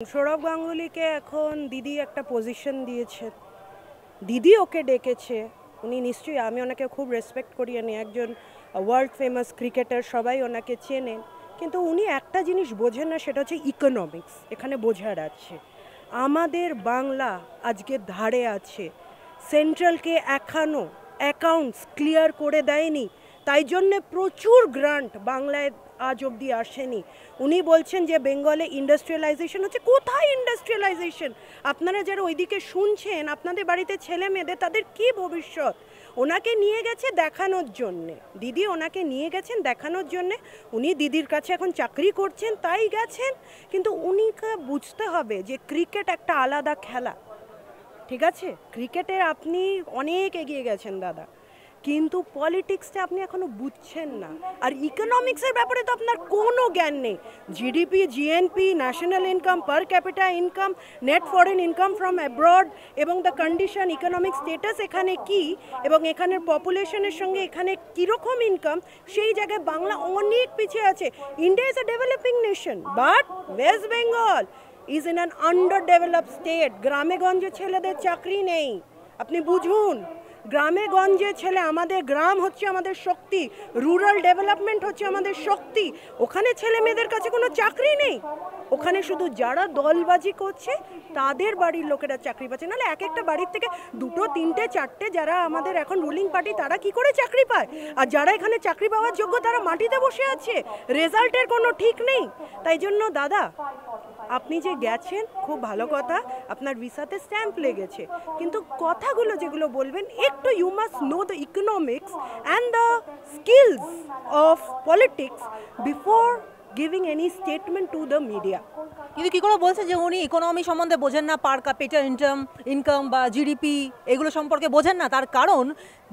সৌরভ গাঙ্গুলিকে এখন দিদি একটা পজিশন দিয়েছে, দিদি ওকে ডেকেছে। উনি নিশ্চয়ই, আমি ওনাকে খুব রেসপেক্ট করি, উনি একজন ওয়ার্ল্ড ফেমাস ক্রিকেটার, সবাই ওনাকে চেনেন। কিন্তু উনি একটা জিনিস বোঝেন না, সেটা হচ্ছে ইকোনমিক্স। এখানে বোঝার আছে, আমাদের বাংলা আজকে ধারে আছে, সেন্ট্রালকে এখনও অ্যাকাউন্টস ক্লিয়ার করে দেয়নি, তাই জন্যে প্রচুর গ্রান্ট বাংলায় আজ অবধি আসেনি। উনি বলছেন যে বেঙ্গলে ইন্ডাস্ট্রিয়ালাইজেশন হচ্ছে, কোথায় ইন্ডাস্ট্রিয়ালাইজেশন? আপনারা যারা ওইদিকে শুনছেন, আপনাদের বাড়িতে ছেলে মেয়েদের, তাদের কি ভবিষ্যৎ? ওনাকে নিয়ে গেছে দেখানোর জন্যে, দিদি ওনাকে নিয়ে গেছেন দেখানোর জন্যে। উনি দিদির কাছে এখন চাকরি করছেন তাই গেছেন, কিন্তু উনিকে বুঝতে হবে যে ক্রিকেট একটা আলাদা খেলা, ঠিক আছে? ক্রিকেটে আপনি অনেক এগিয়ে গেছেন দাদা, কিন্তু পলিটিক্সটা আপনি এখনো বুঝছেন না। আর ইকোনমিক্সের ব্যাপারে তো আপনার কোনো জ্ঞান নেই। GDP, GNP, national income, per capital income, net foreign income from abroad, এবং দ্য কন্ডিশন, ইকোনমিক স্টেটাস এখানে কি, এবং এখানের পপুলেশনের সঙ্গে এখানে কীরকম ইনকাম, সেই জায়গায় বাংলা অনেক পিছিয়ে আছে। India is a developing nation, but West Bengal is in an under developed state. গ্রামে গঞ্জে ছেলেদের চাকরি নেই, আপনি বুঝুন। গ্রামে গঞ্জে ছেলে, আমাদের গ্রাম হচ্ছে আমাদের শক্তি, রুরাল ডেভেলপমেন্ট হচ্ছে আমাদের শক্তি। ওখানে ছেলে মেয়েদের কাছে কোনো চাকরি নেই, ওখানে শুধু যারা দলবাজি করছে তাদের বাড়ির লোকেরা চাকরি পাচ্ছে, নাহলে এক একটা বাড়ির থেকে দুটো তিনটে চারটে যারা আমাদের এখন রুলিং পার্টি, তারা কি করে চাকরি পায়? আর যারা এখানে চাকরি পাওয়ার যোগ্য তারা মাটিতে বসে আছে, রেজাল্টের কোনো ঠিক নেই। তাই জন্য দাদা, আপনি যে গেছেন খুব ভালো কথা, আপনার ভিসাতে স্ট্যাম্প লেগেছে, কিন্তু কথাগুলো যেগুলো বলবেন একটু, you must know the economics and the skills of politics before giving any statement to the media. কিন্তু কী করে বলছে যে উনি ইকোনমি সম্বন্ধে বোঝেন না, পার ক্যাপিটা ইনকাম বা জিডিপি এগুলো সম্পর্কে বোঝেন না? তার কারণ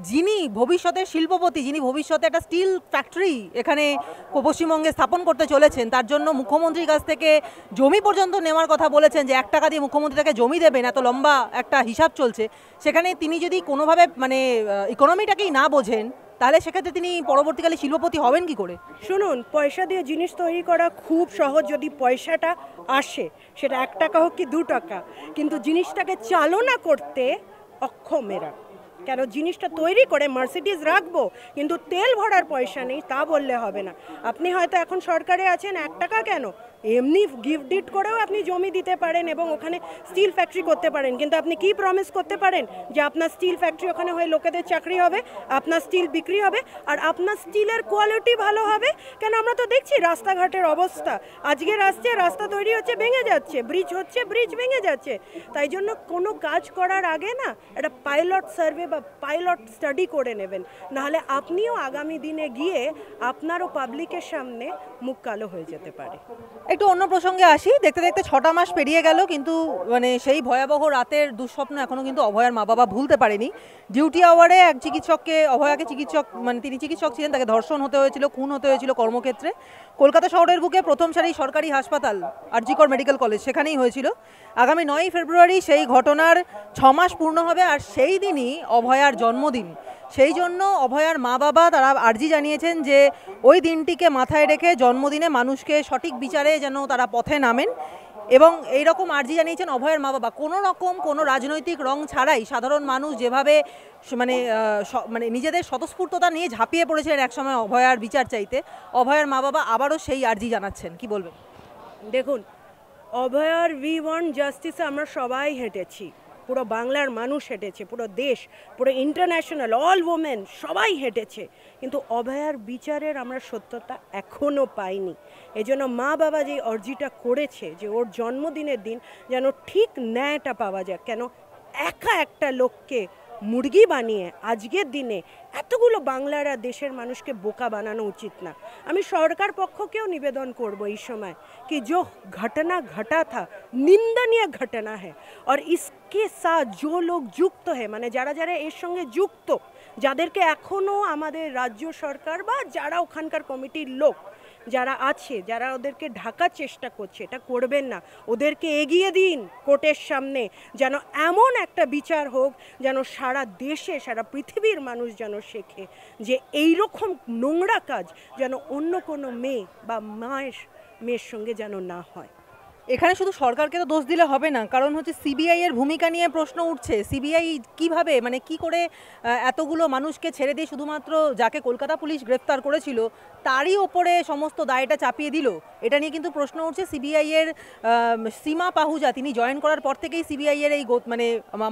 যিনি ভবিষ্যতের শিল্পপতি, যিনি ভবিষ্যতে একটা স্টিল ফ্যাক্টরি এখানে পশ্চিমবঙ্গে স্থাপন করতে চলেছেন, তার জন্য মুখ্যমন্ত্রীর কাছ থেকে জমি পর্যন্ত নেওয়ার কথা বলেছেন, যে 1 টাকা দিয়ে মুখ্যমন্ত্রী তাকে জমি দেবেন, এত লম্বা একটা হিসাব চলছে। সেখানে তিনি যদি কোনোভাবে ইকোনমিটাকেই না বোঝেন, তাহলে সেক্ষেত্রে তিনি পরবর্তীকালে শিল্পপতি হবেন কি করে? শুনুন, পয়সা দিয়ে জিনিস তৈরি করা খুব সহজ, যদি পয়সাটা আসে, সেটা 1 টাকা হোক কি 2 টাকা, কিন্তু জিনিসটাকে চালনা করতে অক্ষমেরা। কেন জিনিসটা তৈরি করে মার্সিডিজ রাখবো, কিন্তু তেল ভরার পয়সা নেই, তা বললে হবে না। আপনি হয়তো এখন সরকারে আছেন, 1 টাকা কেন, এমনি গিফট ডিট করেও আপনি জমি দিতে পারেন এবং ওখানে স্টিল ফ্যাক্টরি করতে পারেন, কিন্তু আপনি কি প্রমিস করতে পারেন যে আপনার স্টিল ফ্যাক্টরি ওখানে হয়ে লোকেদের চাকরি হবে, আপনার স্টিল বিক্রি হবে, আর আপনার স্টিলের কোয়ালিটি ভালো হবে? কেন আমরা তো দেখছি রাস্তাঘাটের অবস্থা, আজকে রাস্তা তৈরি হচ্ছে, ভেঙে যাচ্ছে, ব্রিজ হচ্ছে, ব্রিজ ভেঙে যাচ্ছে। তাই জন্য কোনো কাজ করার আগে না একটা পাইলট সার্ভে বা পাইলট স্টাডি করে নেবেন, নাহলে আপনিও আগামী দিনে গিয়ে আপনারও পাবলিকের সামনে মুখ কালো হয়ে যেতে পারে। একটু অন্য প্রসঙ্গে আসি। দেখতে দেখতে 6টা মাস পেরিয়ে গেল, কিন্তু সেই ভয়াবহ রাতের দুঃস্বপ্ন এখনও কিন্তু অভয়ার মা বাবা ভুলতে পারেনি। ডিউটি আওয়ারে এক চিকিৎসককে, অভয়াকে তিনি চিকিৎসক ছিলেন, তাকে ধর্ষণ হতে হয়েছিল, খুন হতে হয়েছিল কর্মক্ষেত্রে। কলকাতা শহরের বুকে প্রথম সারি সরকারি হাসপাতাল আর.জি. কর মেডিকেল কলেজ, সেখানেই হয়েছিল। আগামী 9ই ফেব্রুয়ারি সেই ঘটনার 6 মাস পূর্ণ হবে, আর সেই দিনই অভয়ার জন্মদিন। সেই জন্য অভয়ার মা বাবা তারা আর্জি জানিয়েছেন যে ওই দিনটিকে মাথায় রেখে জন্মদিনে মানুষকে সঠিক বিচারে যেন তারা পথে নামেন, এবং এইরকম আর্জি জানিয়েছেন অভয়ার মা বাবা। কোনো রাজনৈতিক রং ছাড়াই সাধারণ মানুষ যেভাবে নিজেদের স্বতঃস্ফূর্ততা নিয়ে ঝাঁপিয়ে পড়েছিলেন একসময় অভয়ার বিচার চাইতে, অভয়ার মা বাবা আবারও সেই আর্জি জানাচ্ছেন। কি বলবেন? দেখুন, অভয়ার উই ওয়ান্ট জাস্টিসে আমরা সবাই হেঁটেছি, পুরো বাংলার মানুষ হেঁটেছে, পুরো দেশ, পুরো ইন্টারন্যাশনাল অল ওমেন সবাই হেঁটেছে, কিন্তু অভয়ার বিচারের আমরা সত্যতা এখনও পাইনি। এজন্য মা বাবা যে অর্জিটা করেছে যে ওর জন্মদিনের দিন যেন ঠিক ন্যায়টা পাওয়া যায়। কেন একা একটা লোককে মুরগি বানিয়ে আজকের দিনে এতগুলো বাংলার আর দেশের মানুষকে বোকা বানানো উচিত না। আমি সরকার পক্ষকেও নিবেদন করব এই সময় कि जो घटना घटा था निंदनीय घटना है, और इसके साथ जो लोग যুক্ত है, মানে যারা যারা এর সঙ্গে যুক্ত, যাদেরকে এখনও আমাদের রাজ্য সরকার বা যারা ওখানকার কমিটির লোক যারা আছে, যারা ওদেরকে ঢাকার চেষ্টা করছে, এটা করবেন না, ওদেরকে এগিয়ে দিন কোর্টের সামনে, যেন এমন একটা বিচার হোক যেন সারা দেশে, সারা পৃথিবীর মানুষ যেন শেখে যে এইরকম নোংরা কাজ যেন অন্য কোনো মেয়ে বা মেয়ের সঙ্গে যেন না হয়। এখানে শুধু সরকারকে তো দোষ দিলে হবে না, কারণ হচ্ছে সিবিআই এর ভূমিকা নিয়ে প্রশ্ন উঠছে। সিবিআই কিভাবে মানে কি করে এতগুলো মানুষকে ছেড়ে দিয়ে শুধুমাত্র যাকে কলকাতা পুলিশ গ্রেফতার করেছিল তারই ওপরে সমস্ত দায়টা চাপিয়ে দিল, এটা নিয়ে কিন্তু প্রশ্ন উঠছে। সিবিআই এর সীমা পাহুজা তিনি জয়েন করার পর থেকেই সিবিআই এর এই মানে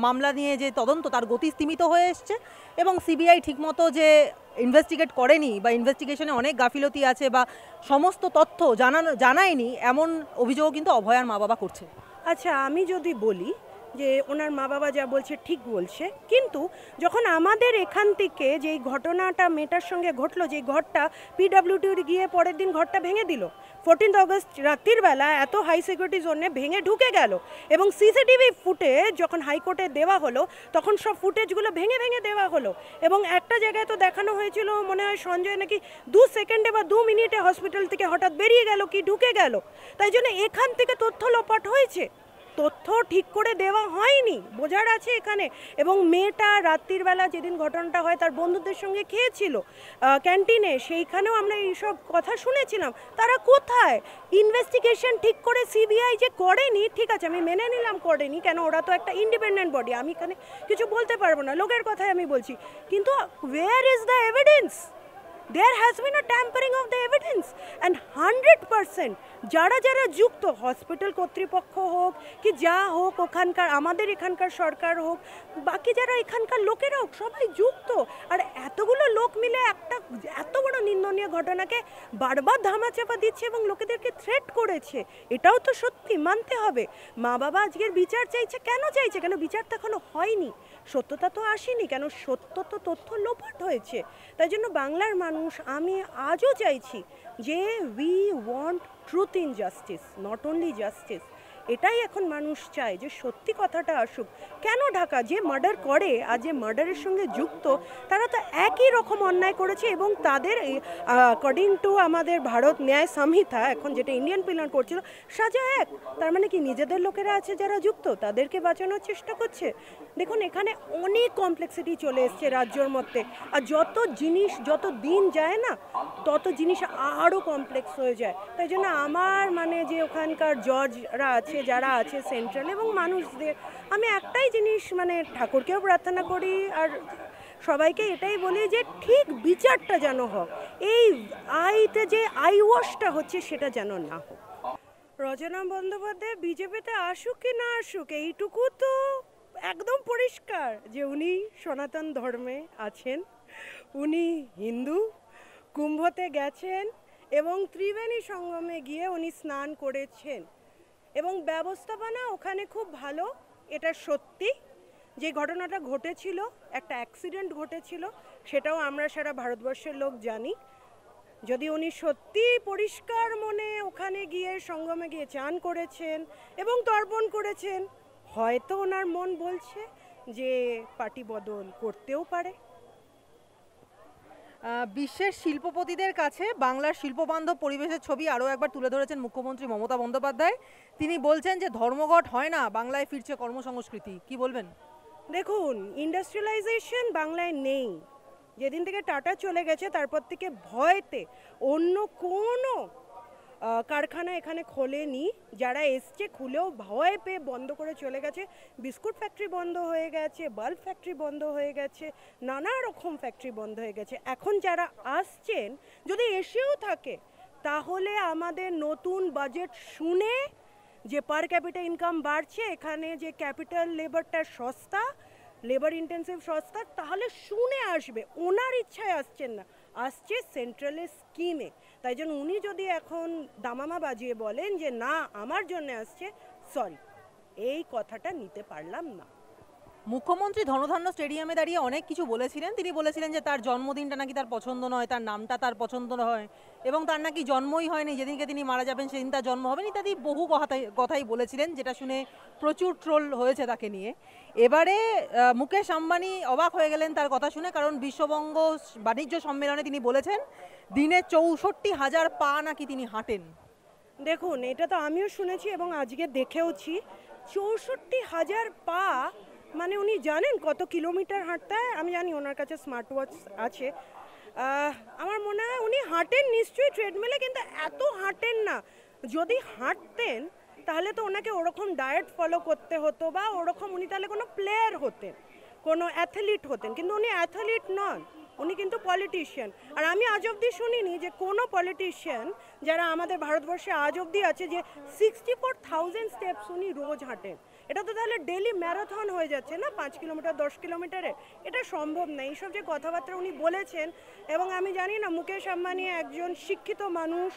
মামলা নিয়ে যে তদন্ত তার গতি স্তীমিত হয়ে এসছে, এবং সিবিআই ঠিকমতো যে ইনভেস্টিগেট করেনি বা ইনভেস্টিগেশনে অনেক গাফিলতি আছে বা সমস্ত তথ্য জানায়নি, এমন অভিযোগও কিন্তু অভয়ার মা বাবা করছে। আচ্ছা, আমি যদি বলি যে ওনার মা বাবা যা বলছে ঠিক বলছে, কিন্তু যখন আমাদের এখান থেকে যেই ঘটনাটা মেয়েটার সঙ্গে ঘটলো, যেই ঘরটা পিডাব্লিউডির গিয়ে পরের দিন ঘরটা ভেঙে দিল, 14 অগস্ট রাত্রির বেলা এত হাই সিকিউরিটি জোনে ভেঙে ঢুকে গেল, এবং সিসিটিভি ফুটেজ যখন হাইকোর্টে দেওয়া হলো তখন সব ফুটেজগুলো ভেঙে ভেঙে দেওয়া হলো, এবং একটা জায়গায় তো দেখানো হয়েছিল মনে হয় সঞ্জয় নাকি 2 সেকেন্ডে বা 2 মিনিটে হসপিটাল থেকে হঠাৎ বেরিয়ে গেল কি ঢুকে গেল। তাই জন্য এখান থেকে তথ্য লোপাট হয়েছে, তথ্য ঠিক করে দেওয়া হয়নি, বোঝার আছে এখানে। এবং মেয়েটা রাত্রির বেলা যেদিন ঘটনাটা হয় তার বন্ধুদের সঙ্গে খেয়েছিল ক্যান্টিনে, সেইখানেও আমরা এইসব কথা শুনেছিলাম। তারা কোথায়? ইনভেস্টিগেশন ঠিক করে সিবিআই যে করেনি, ঠিক আছে আমি মেনে নিলাম করেনি, কেন ওরা তো একটা ইন্ডিপেন্ডেন্ট বডি, আমি এখানে কিছু বলতে পারবো না, লোকের কথাই আমি বলছি, কিন্তু where is the evidence? There has been a tampering of the evidence, and 100% যারা যারা যুক্ত, হসপিটাল কর্তৃপক্ষ হোক কি যা হোক, ওখানকার আমাদের এখানকার সরকার হোক, বাকি যারা এখানকার লোকেরা হোক, সবাই যুক্ত। আর এতগুলো লোক মিলে একটা এত বড় নিন্দনীয় ঘটনাকে বারবার ধামাচাপা দিচ্ছে এবং লোকেদেরকে থ্রেট করেছে, এটাও তো সত্যি মানতে হবে। মা বাবা আজকের বিচার চাইছে, কেন চাইছে? কেন বিচার তো এখনো হয়নি, সত্যতা তো আসেনি, কেন সত্য তো তথ্য লোপাট হয়েছে। তাই জন্য বাংলার মানুষ, আমি আজও চাইছি যে we want truth in justice, not only justice. এটাই এখন মানুষ চায় যে সত্যি কথাটা আসুক। কেন ঢাকা যে মার্ডার করে আর যে মার্ডারের সঙ্গে যুক্ত তারা তো একই রকম অন্যায় করেছে, এবং তাদের অ্যাকর্ডিং টু আমাদের ভারত ন্যায় সংহিতা এখন যেটা ইন্ডিয়ান পিনাল করছিল সাজা এক। তার মানে কি নিজেদের লোকেরা আছে যারা যুক্ত তাদেরকে বাঁচানোর চেষ্টা করছে? দেখুন এখানে অনেক কমপ্লেক্সিটি চলে এসছে রাজ্যর মধ্যে, আর যত জিনিস যত দিন যায় না তত জিনিস আরও কমপ্লেক্স হয়ে যায়। তাই জন্য আমার মানে যে ওখানকার জজরা আছে, যারা আছে সেন্ট্রাল এবং মানুষদের, আমি একটাই জিনিস মানে ঠাকুরকেও প্রার্থনা করি আর সবাইকে এটাই বলি যে ঠিক বিচারটা যেন হোক, এই আইতে যে আই ওয়াশটা হচ্ছে সেটা যেন না হোক। রচনা বন্দ্যোপাধ্যায় বিজেপিতে আসুক কি না আসুক, এইটুকু তো একদম পরিষ্কার যে উনি সনাতন ধর্মে আছেন, উনি হিন্দু, কুম্ভতে গেছেন এবং ত্রিবেণী সঙ্গমে গিয়ে উনি স্নান করেছেন, এবং ব্যবস্থাপনা ওখানে খুব ভালো। এটা সত্যি যে ঘটনাটা ঘটেছিল, একটা অ্যাক্সিডেন্ট ঘটেছিল, সেটাও আমরা সারা ভারতবর্ষের লোক জানি। যদি উনি সত্যি পরিষ্কার মনে ওখানে গিয়ে সঙ্গমে গিয়ে চান করেছেন এবং তর্পণ করেছেন, হয়তো ওনার মন বলছে যে পার্টি বদল করতেও পারে। বিশ্বের শিল্পপতিদের কাছে বাংলার শিল্পবান্ধব পরিবেশের ছবি আরও একবার তুলে ধরেছেন মুখ্যমন্ত্রী মমতা বন্দ্যোপাধ্যায়। তিনি বলছেন যে ধর্মঘট হয় না, বাংলায় ফিরছে কর্মসংস্কৃতি। কি বলবেন? দেখুন, ইন্ডাস্ট্রিয়ালাইজেশন বাংলায় নেই। যেদিন থেকে টাটা চলে গেছে তারপর থেকে ভয়তে অন্য কোনো কারখানা এখানে খোলেনি, যারা এসছে খুলেও ভয় পেয়ে বন্ধ করে চলে গেছে। বিস্কুট ফ্যাক্টরি বন্ধ হয়ে গেছে, বাল্ব ফ্যাক্টরি বন্ধ হয়ে গেছে, নানা রকম ফ্যাক্টরি বন্ধ হয়ে গেছে। এখন যারা আসছেন যদি এসেও থাকে তাহলে আমাদের নতুন বাজেট শুনে যে পার ক্যাপিটা ইনকাম বাড়ছে, এখানে যে ক্যাপিটাল লেবারটা সস্তা, লেবার ইন্টেন্সিভ সস্তা, তাহলে শুনে আসবে, ওনার ইচ্ছায় আসছেন না, আসছে সেন্ট্রালের স্কিমে। তাই জন্য উনি যদি এখন দামামা বাজিয়ে বলেন যে না আমার জন্য আসছে, সরি, এই কথাটা নিতে পারলাম না। মুখ্যমন্ত্রী ধনধান্য স্টেডিয়ামে দাঁড়িয়ে অনেক কিছু বলেছিলেন। তিনি বলেছিলেন যে তার জন্মদিনটা নাকি তার পছন্দ নয়, তার নামটা তার পছন্দ নয়, এবং তার নাকি জন্মই হয়নি, যেদিনকে তিনি মারা যাবেন সেদিন তার জন্ম হবে, ইত্যাদি বহু কথাই বলেছিলেন, যেটা শুনে প্রচুর ট্রোল হয়েছে তাকে নিয়ে। এবারে মুকেশ আম্বানি অবাক হয়ে গেলেন তার কথা শুনে, কারণ বিশ্ববঙ্গ বাণিজ্য সম্মেলনে তিনি বলেছেন দিনে 64,000 পা নাকি তিনি হাঁটেন। দেখুন, এটা তো আমিও শুনেছি এবং আজকে দেখেওছি। 64,000 পা মানে উনি জানেন কত কিলোমিটার হাঁটতে হয়? আমি জানি ওনার কাছে স্মার্ট ওয়াচ আছে, আমার মনে হয় উনি হাঁটেন নিশ্চয়ই ট্রেডমিলে, কিন্তু এত হাঁটেন না। যদি হাঁটতেন তাহলে তো ওনাকে ওরকম ডায়েট ফলো করতে হতো, বা ওরকম উনি তাহলে কোনো প্লেয়ার হতেন, কোনো অ্যাথলিট হতেন, কিন্তু উনি অ্যাথলিট নন, উনি কিন্তু পলিটিশিয়ান। আর আমি আজ অবধি শুনিনি যে কোনো পলিটিশিয়ান যারা আমাদের ভারতবর্ষে আজ অবধি আছে যে 64,000 স্টেপস উনি রোজ হাঁটেন। এটা তো তাহলে ডেলি ম্যারাথন হয়ে যাচ্ছে না, 5 কিলোমিটার 10 কিলোমিটারে। এটা সম্ভব না। এইসব যে কথাবার্তা উনি বলেছেন, এবং আমি জানি না মুকেশ আম্বানি একজন শিক্ষিত মানুষ,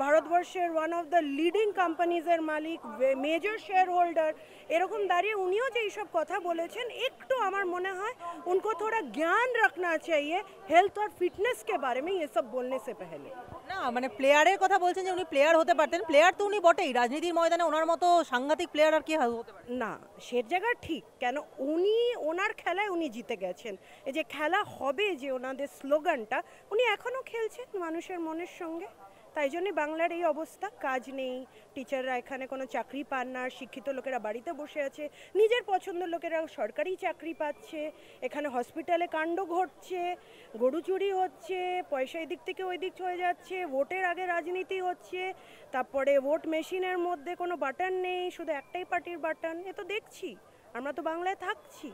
ভারতবর্ষের ওয়ান অফ দ্য লিডিং কোম্পানিজের মালিক, মেজর শেয়ার হোল্ডার, এরকম দাঁড়িয়ে উনিও যে এইসব কথা বলেছেন, একটু আমার মনে হয় उनको थोड़ा ज्ञान रखना चाहिए हेल्थ और फिटनेस के बारे में, ये सब बोलने से पहले। না মানে প্লেয়ারের কথা বলছেন যে উনি প্লেয়ার হতে পারতেন, প্লেয়ার তো উনি বটেই, রাজনীতির ময়দানে ওনার মতো সাংঘাতিক প্লেয়ার আর কি হতে পারে? না, সে জায়গা ঠিক, কেন উনি ওনার খেলায় উনি জিতে গেছেন। এই যে খেলা হবে, যে ওনাদের স্লোগানটা, উনি এখনও খেলছেন মানুষের মনের সঙ্গে। তাই জন্যই বাংলার এই অবস্থা, কাজ নেই, টিচাররা এখানে কোনো চাকরি পান না, শিক্ষিত লোকেরা বাড়িতে বসে আছে, নিজের পছন্দের লোকেরা সরকারি চাকরি পাচ্ছে, এখানে হসপিটালে কাণ্ড ঘটছে, গরু চুরি হচ্ছে, পয়সা এদিক থেকে ওই দিক হয়ে যাচ্ছে, ভোটের আগে রাজনীতি হচ্ছে, তারপরে ভোট মেশিনের মধ্যে কোনো বাটন নেই, শুধু একটাই পার্টির বাটন। এ তো দেখছি, আমরা তো বাংলায় থাকছি।